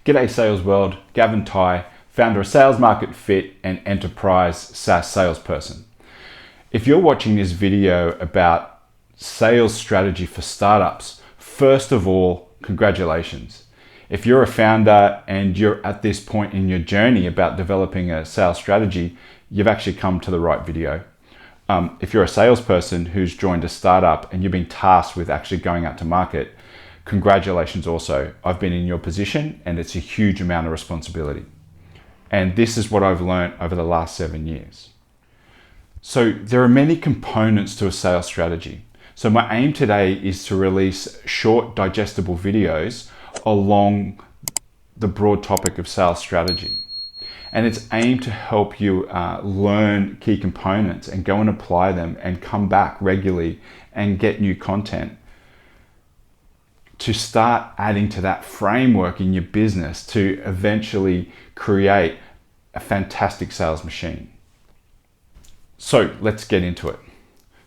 G'day Sales World, Gavin Ty, founder of Sales Market Fit and Enterprise SaaS salesperson. If you're watching this video about sales strategy for startups, first of all, congratulations. If you're a founder and you're at this point in your journey about developing a sales strategy, you've actually come to the right video. If you're a salesperson who's joined a startup and you've been tasked with actually going out to market, congratulations also. I've been in your position and it's a huge amount of responsibility. And this is what I've learned over the last 7 years. So there are many components to a sales strategy. So my aim today is to release short digestible videos along the broad topic of sales strategy. And it's aimed to help you learn key components and go and apply them and come back regularly and get new content to start adding to that framework in your business to eventually create a fantastic sales machine. So let's get into it.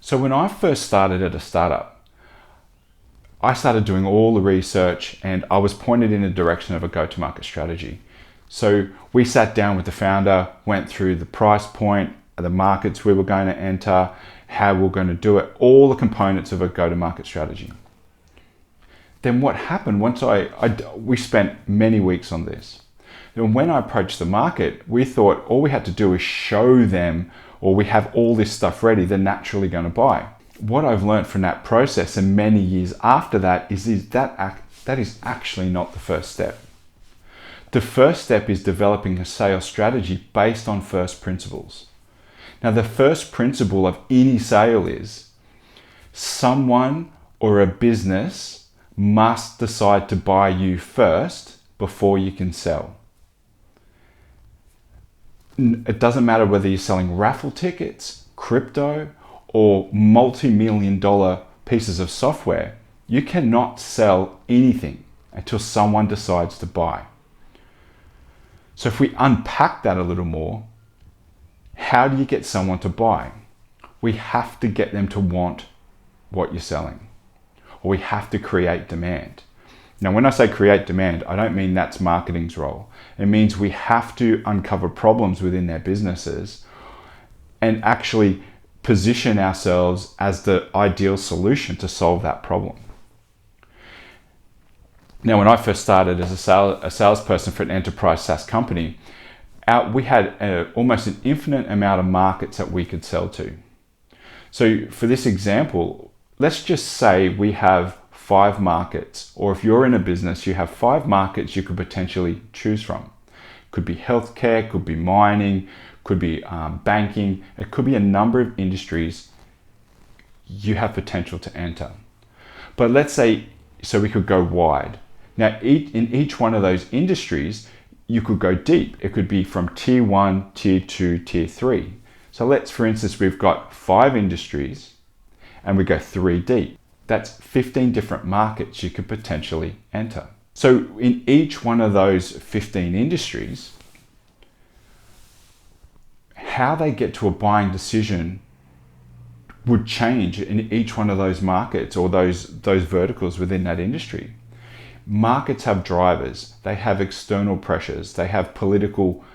So when I first started at a startup, I started doing all the research and I was pointed in the direction of a go-to-market strategy. So we sat down with the founder, went through the price point, the markets we were going to enter, how we're going to do it, all the components of a go-to-market strategy. Then what happened once we spent many weeks on this. And when I approached the market, we thought all we had to do is show them, or we have all this stuff ready, they're naturally going to buy. What I've learned from that process and many years after that is that is actually not the first step. The first step is developing a sales strategy based on first principles. Now, the first principle of any sale is someone or a business must decide to buy you first before you can sell. It doesn't matter whether you're selling raffle tickets, crypto, or multi-million-dollar pieces of software. You cannot sell anything until someone decides to buy. So if we unpack that a little more, how do you get someone to buy? We have to get them to want what you're selling, or we have to create demand. Now, when I say create demand, I don't mean that's marketing's role. It means we have to uncover problems within their businesses and actually position ourselves as the ideal solution to solve that problem. Now, when I first started as a salesperson for an enterprise SaaS company, we had almost an infinite amount of markets that we could sell to. So for this example, let's just say we have 5 markets, or if you're in a business, you have 5 markets you could potentially choose from. Could be healthcare, could be mining, could be banking. It could be a number of industries you have potential to enter. But let's say, so we could go wide. Now, in each one of those industries, you could go deep. It could be from tier 1, tier 2, tier 3. So for instance, we've got 5 industries and we go 3 deep. That's 15 different markets you could potentially enter. So in each one of those 15 industries, how they get to a buying decision would change in each one of those markets or those verticals within that industry. Markets have drivers, they have external pressures, they have political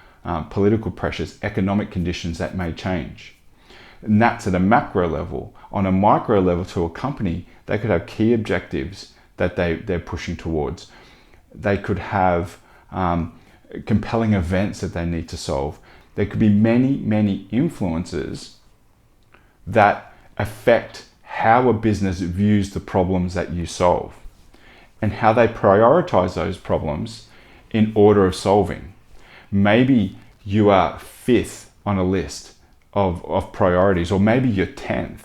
pressures, economic conditions that may change. And that's at a macro level. On a micro level to a company, they could have key objectives that they're pushing towards. They could have compelling events that they need to solve. There could be many, many influences that affect how a business views the problems that you solve and how they prioritize those problems in order of solving. Maybe you are 5th on a list of priorities, or maybe you're 10th,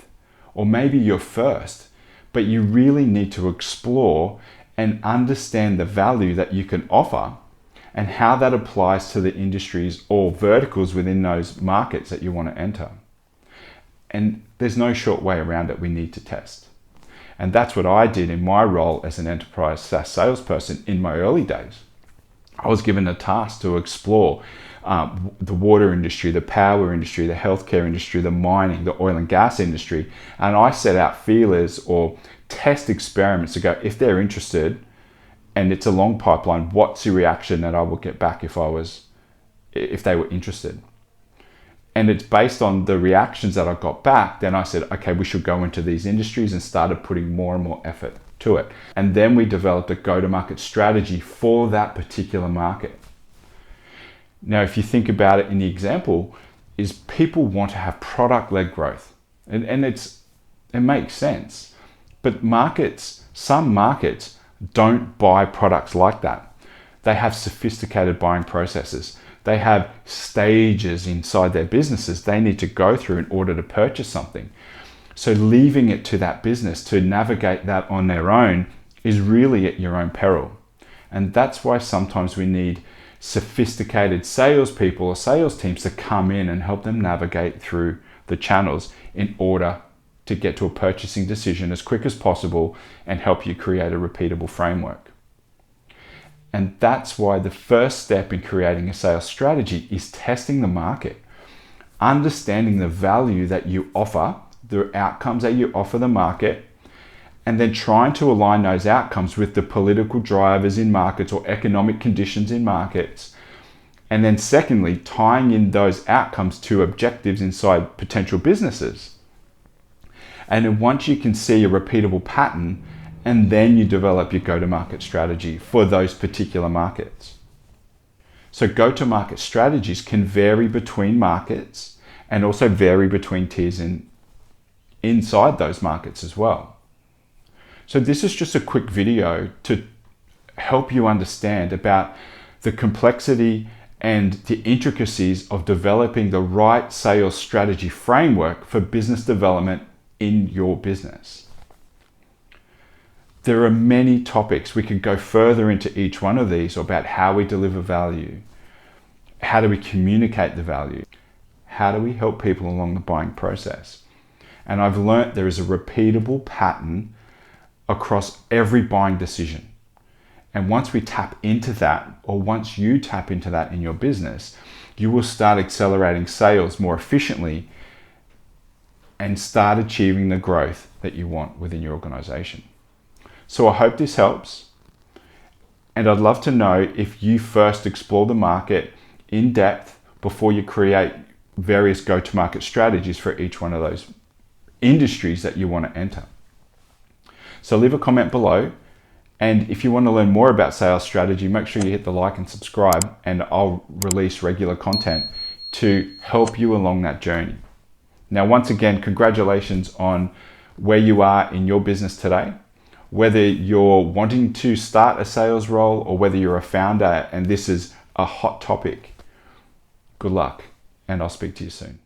or maybe you're 1st, but you really need to explore and understand the value that you can offer and how that applies to the industries or verticals within those markets that you want to enter. And there's no short way around it. We need to test. And that's what I did in my role as an enterprise SaaS salesperson in my early days. I was given a task to explore the water industry, the power industry, the healthcare industry, the mining, the oil and gas industry. And I set out feelers or test experiments to go, if they're interested, and it's a long pipeline, what's the reaction that I will get back if they were interested? And it's based on the reactions that I got back. Then I said, okay, we should go into these industries, and started putting more and more effort to it. And then we developed a go-to-market strategy for that particular market. Now, if you think about it in the example, is people want to have product-led growth. And it makes sense. But some markets don't buy products like that. They have sophisticated buying processes. They have stages inside their businesses they need to go through in order to purchase something. So leaving it to that business to navigate that on their own is really at your own peril. And that's why sometimes we need sophisticated salespeople or sales teams to come in and help them navigate through the channels in order to get to a purchasing decision as quick as possible and help you create a repeatable framework. And that's why the first step in creating a sales strategy is testing the market, understanding the value that you offer, the outcomes that you offer the market, and then trying to align those outcomes with the political drivers in markets or economic conditions in markets. And then secondly, tying in those outcomes to objectives inside potential businesses. And then once you can see a repeatable pattern, and then you develop your go-to-market strategy for those particular markets. So go-to-market strategies can vary between markets and also vary between tiers inside those markets as well. So this is just a quick video to help you understand about the complexity and the intricacies of developing the right sales strategy framework for business development in your business. There are many topics. We could go further into each one of these about how we deliver value, how do we communicate the value, how do we help people along the buying process. And I've learnt there is a repeatable pattern across every buying decision. And once we tap into that, or once you tap into that in your business, you will start accelerating sales more efficiently and start achieving the growth that you want within your organization. So I hope this helps, and I'd love to know if you first explore the market in depth before you create various go-to-market strategies for each one of those industries that you want to enter. So leave a comment below, and if you want to learn more about sales strategy, make sure you hit the like and subscribe, and I'll release regular content to help you along that journey. Now, once again, congratulations on where you are in your business today. Whether you're wanting to start a sales role or whether you're a founder and this is a hot topic, good luck, and I'll speak to you soon.